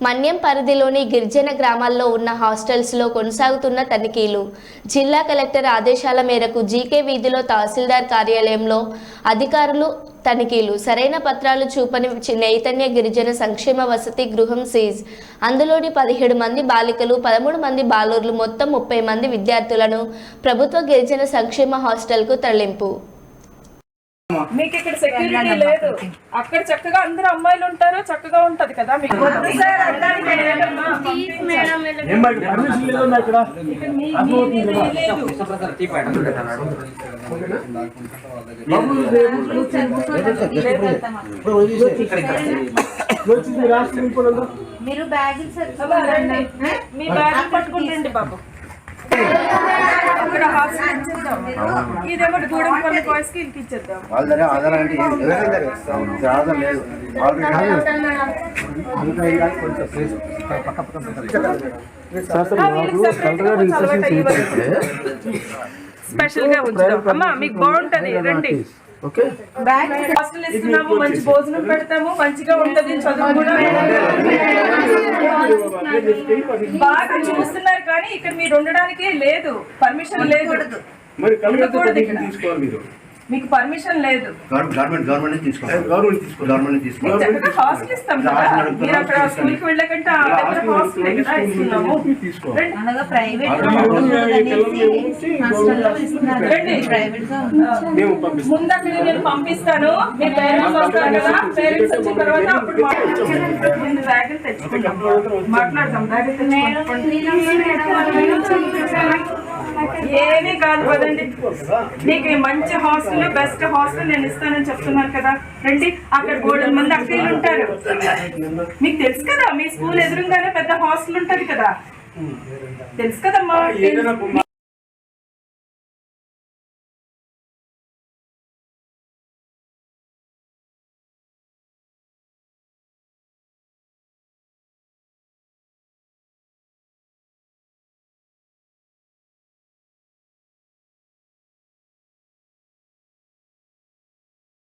మన్యం పరిధిలోని గిరిజన గ్రామాల్లో ఉన్న హాస్టల్స్లో కొనసాగుతున్న తనిఖీలు. జిల్లా కలెక్టర్ ఆదేశాల మేరకు జీకే వీధిలో తహసీల్దార్ కార్యాలయంలో అధికారులు తనిఖీలు. సరైన పత్రాలు చూపని చైతన్య గిరిజన సంక్షేమ వసతి గృహం సీజ్. అందులోని 17 మంది బాలికలు, 13 మంది బాలుర్లు, మొత్తం 30 మంది విద్యార్థులను ప్రభుత్వ గిరిజన సంక్షేమ హాస్టల్కు తరలింపు. మీకు ఇక్కడ సెక్యూరిటీ లేదు, అక్కడ చక్కగా అందరూ అమ్మాయిలు ఉంటారు, చక్కగా ఉంటది కదా. మీకు మీరు బ్యాగులు మీ బ్యాగ్ పట్టుకుంటండి బాబు. ఇదేమో గూడెం కొన్ని బాయ్స్ కి ఇచ్చేద్దాం. స్పెషల్ గా ఉంచుదాం అమ్మా, మీకు బాగుంటది. రండి, హాస్టల్ ఇస్తున్నాము, మంచి భోజనం పెడతాము, మంచిగా ఉంటది, చదువు కూడా బాగా చూస్తున్నారు. కానీ ఇక్కడ మీరు ఉండడానికే లేదు, పర్మిషన్ లేదు, మీకు పర్మిషన్ లేదు. హాస్టల్ ఇస్తాం కదా, మీరు అక్కడ స్కూల్కి వెళ్ళకంటే హాస్టల్ ఇస్తున్నాము. ముందు అక్కడ నేను పంపిస్తాను, మీ పేరెంట్స్ వస్తారు కదా, పేరెంట్స్ వచ్చిన తర్వాత అప్పుడు బ్యాగులు తెచ్చుకుంటాం, మాట్లాడతాం. ఏమీ కాదు పదండి, మీకు మంచి హాస్టల్, బెస్ట్ హాస్టల్ నేను ఇస్తానని చెప్తున్నాను కదా. రండి, అక్కడ 3 మంది అక్కలు ఉంటారు, మీకు తెలుసు కదా. మీ స్కూల్ ఎదురుగానే పెద్ద హాస్టల్ ఉంటది కదా, తెలుసు కదమ్మా.